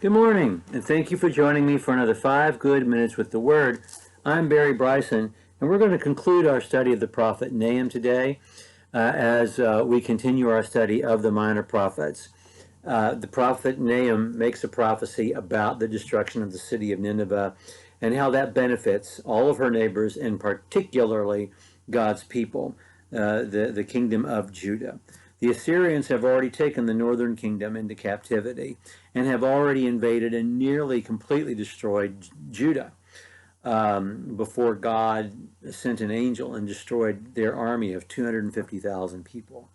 Good morning, and thank you for joining me for another 5 good minutes with the Word. I'm Barry Bryson, and we're going to conclude our study of the prophet Nahum today as we continue our study of the minor prophets. The prophet Nahum makes a prophecy about the destruction of the city of Nineveh and how that benefits all of her neighbors, and particularly God's people, the kingdom of Judah. The Assyrians have already taken the northern kingdom into captivity and have already invaded and nearly completely destroyed Judah before God sent an angel and destroyed their army of 250,000 people.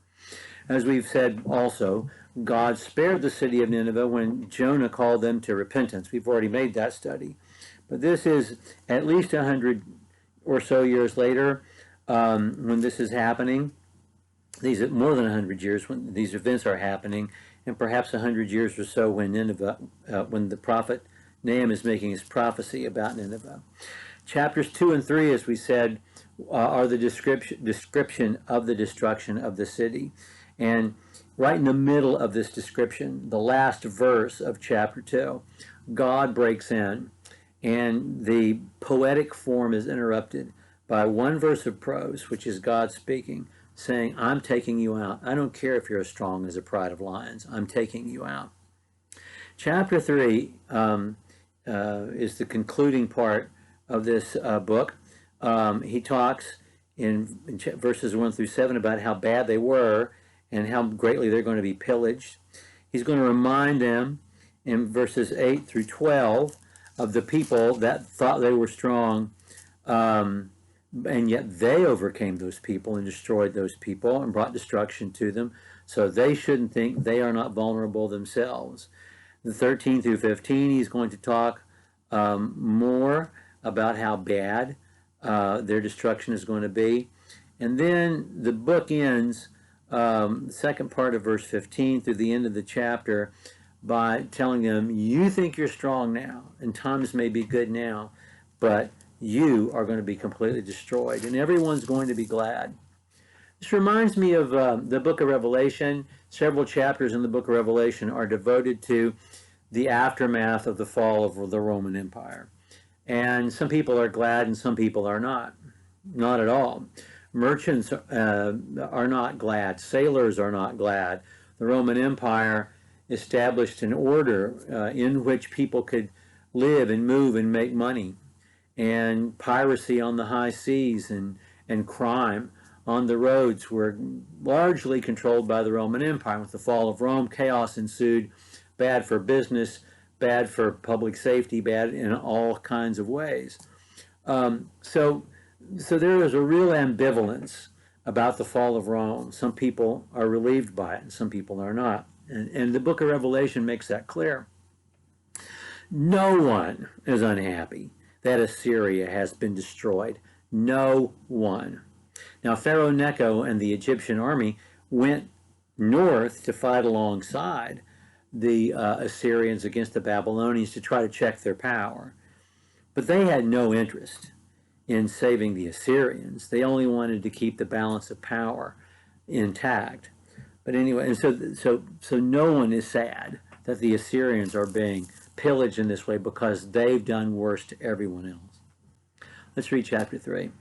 As we've said also, God spared the city of Nineveh when Jonah called them to repentance. We've already made that study. But this is at least 100 or so years later when this is happening. These are more than 100 years when these events are happening, and perhaps 100 years or so when Nineveh, when the prophet Nahum is making his prophecy about Nineveh. Chapters 2 and 3, as we said, are the description of the destruction of the city. And right in the middle of this description, the last verse of chapter 2, God breaks in, and the poetic form is interrupted by one verse of prose, which is God speaking, saying, I'm taking you out. I don't care if you're as strong as a pride of lions. I'm taking you out. Chapter 3 is the concluding part of this book. He talks in verses 1 through 7 about how bad they were and how greatly they're going to be pillaged. He's going to remind them in verses 8 through 12 of the people that thought they were strong, and yet they overcame those people and destroyed those people and brought destruction to them. So they shouldn't think they are not vulnerable themselves. The 13 through 15, he's going to talk more about how bad their destruction is going to be. And then the book ends, the second part of verse 15 through the end of the chapter, by telling them, you think you're strong now, and times may be good now, but you are going to be completely destroyed, and everyone's going to be glad. This reminds me of the book of Revelation. Several chapters in the book of Revelation are devoted to the aftermath of the fall of the Roman Empire. And some people are glad and some people are not. Not at all. Merchants are not glad. Sailors are not glad. The Roman Empire established an order in which people could live and move and make money. And piracy on the high seas and crime on the roads were largely controlled by the Roman Empire. With the fall of Rome, chaos ensued, bad for business, bad for public safety, bad in all kinds of ways. So there is a real ambivalence about the fall of Rome. Some people are relieved by it and some people are not. And the book of Revelation makes that clear. No one is unhappy that Assyria has been destroyed. No one. Now, Pharaoh Necho and the Egyptian army went north to fight alongside the Assyrians against the Babylonians to try to check their power. But they had no interest in saving the Assyrians. They only wanted to keep the balance of power intact. But anyway, and so no one is sad that the Assyrians are being pillaged in this way because they've done worse to everyone else. Let's read chapter 3.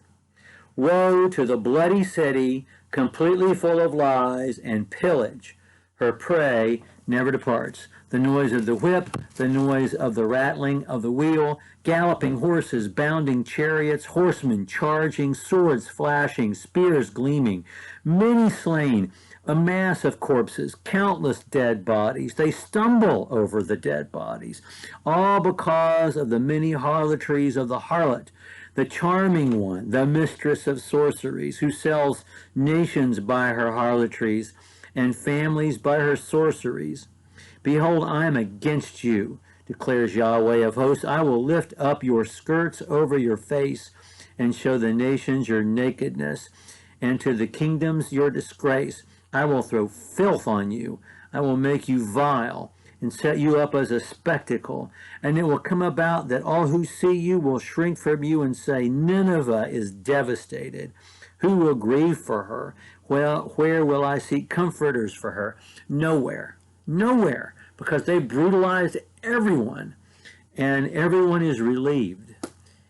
Woe to the bloody city, completely full of lies and pillage. Her prey never departs. The noise of the whip, the noise of the rattling of the wheel, galloping horses, bounding chariots, horsemen charging, swords flashing, spears gleaming, many slain, a mass of corpses, countless dead bodies. They stumble over the dead bodies, all because of the many harlotries of the harlot, the charming one, the mistress of sorceries, who sells nations by her harlotries and families by her sorceries. Behold, I am against you, declares Yahweh of hosts. I will lift up your skirts over your face and show the nations your nakedness, and to the kingdoms your disgrace. I will throw filth on you. I will make you vile and set you up as a spectacle. And it will come about that all who see you will shrink from you and say, Nineveh is devastated. Who will grieve for her? Well, where will I seek comforters for her? Nowhere. Nowhere. because they brutalized everyone, and everyone is relieved,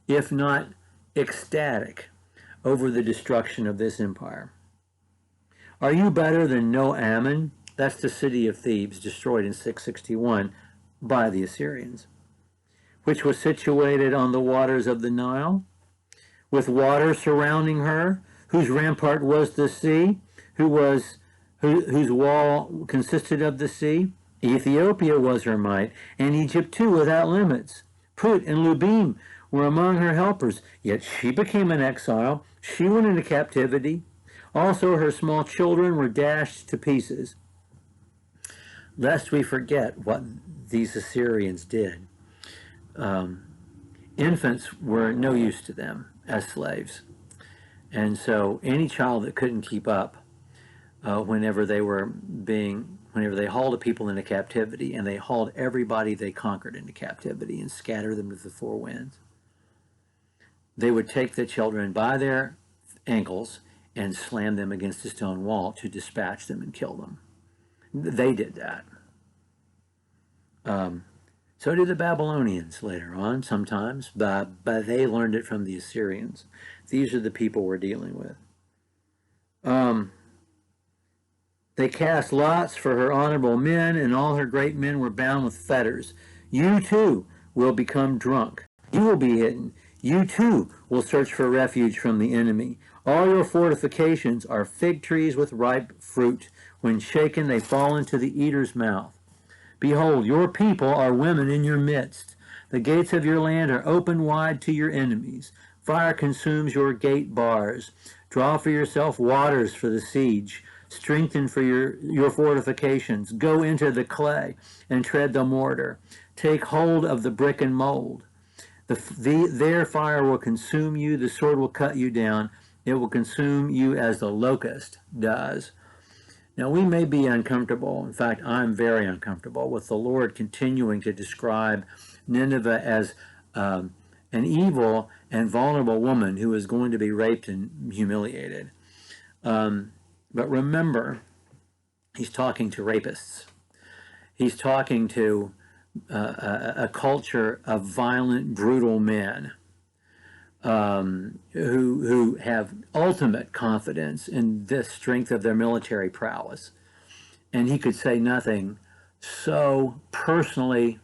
if not ecstatic, over the destruction of this empire. Are you better than Nahum? That's the city of Thebes, destroyed in 661 by the Assyrians, which was situated on the waters of the Nile, with water surrounding her, whose rampart was the sea, whose wall consisted of the sea. Ethiopia was her might, and Egypt too without limits. Put and Lubim were among her helpers, yet she became an exile. She went into captivity. Also her small children were dashed to pieces. Lest we forget what these Assyrians did. Infants were no use to them as slaves. And so any child that couldn't keep up whenever they hauled the people into captivity, and they hauled everybody they conquered into captivity and scattered them to the four winds, they would take the children by their ankles and slam them against a stone wall to dispatch them and kill them. They did that. So did the Babylonians later on sometimes, but they learned it from the Assyrians. These are the people we're dealing with. They cast lots for her honorable men, and all her great men were bound with fetters. You too will become drunk. You will be hidden. You too will search for refuge from the enemy. All your fortifications are fig trees with ripe fruit. When shaken, they fall into the eater's mouth. Behold, your people are women in your midst. The gates of your land are open wide to your enemies. Fire consumes your gate bars. Draw for yourself waters for the siege. Strengthen for your fortifications. Go into the clay and tread the mortar. Take hold of the brick and mold. Their fire will consume you. The sword will cut you down. It will consume you as the locust does. Now, we may be uncomfortable. In fact, I'm very uncomfortable with the Lord continuing to describe Nineveh as an evil and vulnerable woman who is going to be raped and humiliated. But remember, he's talking to rapists. He's talking to a culture of violent, brutal men who have ultimate confidence in the strength of their military prowess. And he could say nothing so personally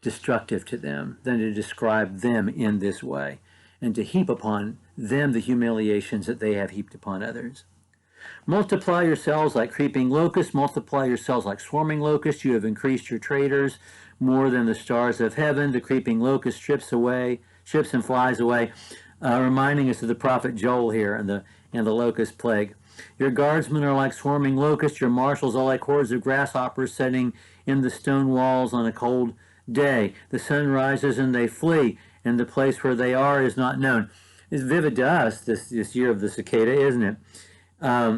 destructive to them than to describe them in this way, and to heap upon them the humiliations that they have heaped upon others. Multiply yourselves like creeping locusts, multiply yourselves like swarming locusts. You have increased your traders more than the stars of heaven. The creeping locust strips and flies away, reminding us of the prophet Joel here and the locust plague. Your guardsmen are like swarming locusts. Your marshals are like hordes of grasshoppers setting in the stone walls on a cold day. The sun rises and they flee, and the place where they are is not known. It's vivid to us this year of the cicada, isn't it?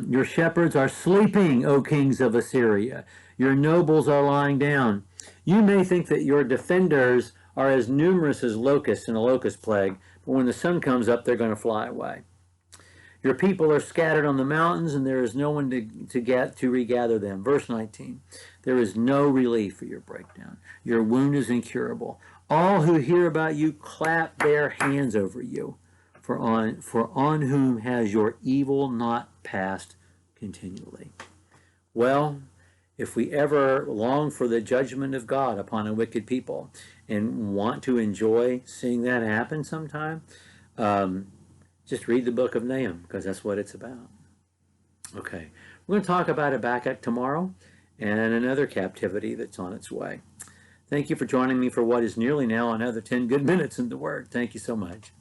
Your shepherds are sleeping, O kings of Assyria. Your nobles are lying down. You may think that your defenders are as numerous as locusts in a locust plague, but when the sun comes up, they're going to fly away. Your people are scattered on the mountains, and there is no one to regather them. Verse 19, there is no relief for your breakdown. Your wound is incurable. All who hear about you clap their hands over you, for on whom has your evil not passed continually. Well, if we ever long for the judgment of God upon a wicked people and want to enjoy seeing that happen sometime, just read the book of Nahum, because that's what it's about. Okay, we're going to talk about Habakkuk tomorrow and another captivity that's on its way. Thank you for joining me for what is nearly now another 10 good minutes in the Word. Thank you so much.